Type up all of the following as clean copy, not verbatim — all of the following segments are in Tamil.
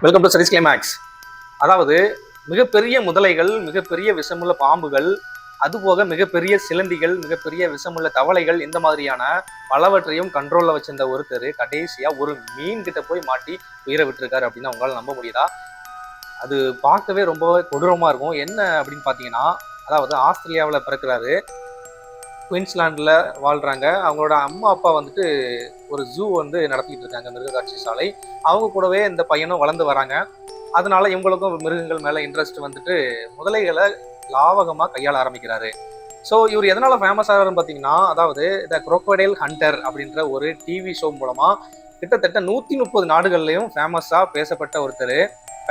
Welcome to studies climax. அதாவது மிகப்பெரிய முதலைகள், மிகப்பெரிய விஷமுள்ள பாம்புகள், அதுபோக மிகப்பெரிய சிலந்திகள், மிகப்பெரிய விஷமுள்ள தவளைகள், இந்த மாதிரியான பலவற்றையும் கண்ட்ரோல்ல வச்சிருந்த ஒருத்தர் கடைசியா ஒரு மீன் கிட்ட போய் மாட்டி உயிரை விட்டுருக்காரு அப்படின்னா உங்களால நம்ப முடியுதா? அது பார்க்கவே ரொம்ப கொடூரமா இருக்கும். என்ன அப்படின்னு பார்த்தீங்கன்னா, அதாவது ஆஸ்திரேலியாவில் பிறக்கிறாரு, குயின்ஸ்லாண்டில் வாழ்றாங்க. அவங்களோட அம்மா அப்பா வந்துட்டு ஒரு ஜூ வந்து நடத்திட்டு இருக்காங்க, மிருகக்காட்சி சாலை. அவங்க கூடவே இந்த பையனும் வளர்ந்து வராங்க. அதனால இவங்களுக்கும் மிருகங்கள் மேல இன்ட்ரெஸ்ட் வந்துட்டு முதலைகளை லாவகமா கையாள ஆரம்பிக்கிறாரு. ஸோ இவர் எதனால ஃபேமஸ் ஆகிறாருன்னு பார்த்தீங்கன்னா, அதாவது த crocodile ஹண்டர் அப்படின்ற ஒரு டிவி ஷோ மூலமா கிட்டத்தட்ட 130 நாடுகள்லையும் ஃபேமஸா பேசப்பட்ட ஒருத்தர்.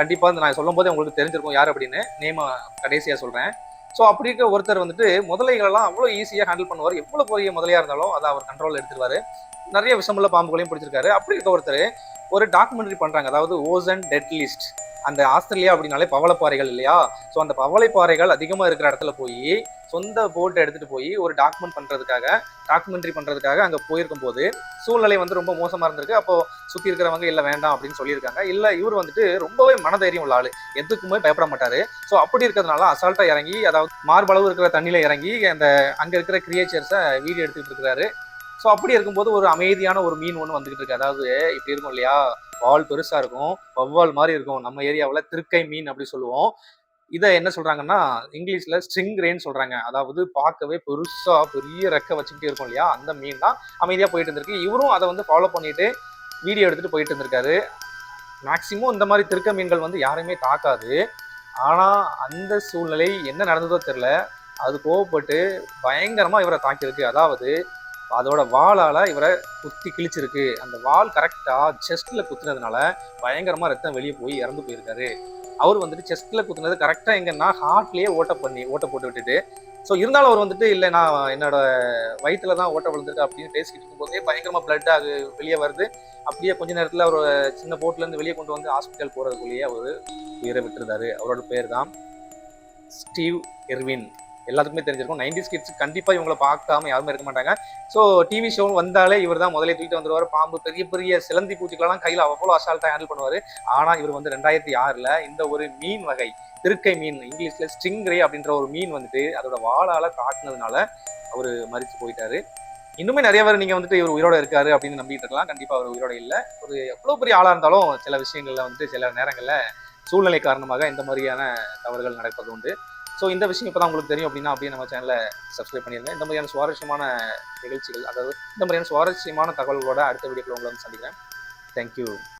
கண்டிப்பா நான் சொல்லும் போதே உங்களுக்கு தெரிஞ்சிருக்கும் யார் அப்படின்னு. நேம கடைசியா சொல்றேன். ஸோ அப்படி இருக்க ஒருத்தர் வந்துட்டு முதலைகளெல்லாம் அவ்வளோ ஈஸியாக ஹேண்டில் பண்ணுவார். எவ்வளோ பெரிய முதலையா இருந்தாலும் அதை அவர் கண்ட்ரோல் எடுத்துருவாரு. நிறைய விஷமுள்ள பாம்புகளையும் பிடிச்சிருக்காரு. அப்படி இருக்க ஒருத்தர் ஒரு டாக்குமெண்ட்ரி பண்றாங்க, அதாவது ஓசன் டெட் லிஸ்ட். அந்த ஆஸ்திரேலியா அப்படின்னாலே பவளப்பாறைகள் இல்லையா? ஸோ அந்த பவளைப்பாறைகள் அதிகமா இருக்கிற இடத்துல போய் சொந்த போட்டை எடுத்துட்டு போய் ஒரு டாக்குமெண்ட்ரி பண்றதுக்காக அங்க போயிருக்கும் போது சூழ்நிலை வந்து ரொம்ப மோசமா இருந்திருக்கு. அப்போ சுத்தி இருக்கிறவங்க இல்ல வேண்டாம் அப்படின்னு சொல்லியிருக்காங்க. இல்ல இவர் வந்துட்டு ரொம்பவே மனதைரியம் உள்ள ஆளு, எதுக்குமே பயப்பட மாட்டாரு. ஸோ அப்படி இருக்கிறதுனால அசால்ட்டா இறங்கி, அதாவது மார்பளவு இருக்கிற தண்ணியில இறங்கி அந்த அங்க இருக்கிற கிரியேச்சர்ஸை வீடியோ எடுத்துட்டு இருக்கிறாரு. ஸோ அப்படி இருக்கும்போது ஒரு அமைதியான ஒரு மீன் ஒன்று வந்துகிட்டு இருக்கு. அதாவது இப்படி இருக்கும் இல்லையா, வால் பெருசா இருக்கும், வவ்வால் மாதிரி இருக்கும். நம்ம ஏரியாவில் திருக்கை மீன் அப்படி சொல்லுவோம். இதை என்ன சொல்றாங்கன்னா இங்கிலீஷ்ல ஸ்ட்ரிங் ரேன்னு சொல்றாங்க. அதாவது பார்க்கவே பெருசா பெரிய ரெக்கை வச்சுக்கிட்டே இருக்கும் இல்லையா, அந்த மீன் தான் அமைதியா போயிட்டு இருந்திருக்கு. இவரும் அதை வந்து ஃபாலோ பண்ணிட்டு வீடியோ எடுத்துட்டு போயிட்டு இருந்திருக்காரு. மேக்சிமம் இந்த மாதிரி திருக்க மீன்கள் வந்து யாரையுமே தாக்காது. ஆனா அந்த சூழ்நிலை என்ன நடந்ததோ தெரியல, அது கோவப்பட்டு பயங்கரமா இவரை தாக்கியிருக்கு. அதாவது அதோட வாளால இவரை குத்தி கிழிச்சிருக்கு. அந்த வால் கரெக்டா செஸ்ட்ல குத்துனதுனால பயங்கரமா ரத்தம் வெளியே போய் இறந்து போயிருக்காரு. அவர் வந்துட்டு செஸ்ட்ல குத்துனது கரெக்டா எங்கன்னா ஹார்ட்லயே ஓட்ட போட்டு விட்டுட்டு, ஸோ இருந்தாலும் அவர் வந்துட்டு இல்லை நான் என்னோட வயிற்றுல தான் ஓட்ட விழுந்திருக்கு அப்படின்னு பேசிக்கிட்டு இருக்கும்போதே பயங்கரமா பிளட் ஆகு வெளியே வருது. அப்படியே கொஞ்ச நேரத்தில் அவர் சின்ன போட்ல இருந்து வெளியே கொண்டு வந்து ஹாஸ்பிட்டல் போறதுக்குள்ளேயே அவர் உயிரை விட்டுருந்தாரு. அவரோட பேர் தான் ஸ்டீவ் எர்வின். எல்லாத்துக்குமே தெரிஞ்சிருக்கும். 90s கிட்ஸ் கண்டிப்பா இவங்களை பார்க்காம யாருமே இருக்க மாட்டாங்க. ஸோ டிவி ஷோ வந்தாலே இவர் தான் முதலே தூக்கிட்டு வந்துருவார். பாம்பு, பெரிய பெரிய சிலந்தி பூச்சிகளெல்லாம் கையில் அவ்வளோ அசால்ட்டாக ஹேண்டில் பண்ணுவார். ஆனால் இவர் வந்து 2006ல் இந்த ஒரு மீன் வகை, திருக்கை மீன், இங்கிலீஷில் ஸ்டிங்ரே அப்படின்ற ஒரு மீன் வந்துட்டு அதோட வாளால் தாக்குனதுனால அவர் மரிச்சு போயிட்டாரு. இன்னுமே நிறைய பேர் நீங்க வந்துட்டு இவர் உயிரோட இருக்காரு அப்படின்னு நம்பிட்டு இருக்கலாம். கண்டிப்பா அவர் உயிரோட இல்லை. ஒரு எவ்வளோ பெரிய ஆளா இருந்தாலும் சில விஷயங்கள்ல வந்துட்டு சில நேரங்கள்ல சூழ்நிலை காரணமாக இந்த மாதிரியான தவறுகள் நடப்பது உண்டு. ஸோ இந்த விஷயம் இப்போ தான் உங்களுக்கு தெரியும் அப்படின்னா அப்படியே நம்ம சேனலை சப்ஸ்கிரைப் பண்ணிடுங்க. இந்த மாதிரியான சுவாரஸ்யமான நிகழ்ச்சிகள், அதாவது இந்த மாதிரியான சுவாரஸ்யமான தகவல்களோட அடுத்த வீடியோக்கள் உங்களை வந்து சந்திக்கிறேன். தேங்க்யூ.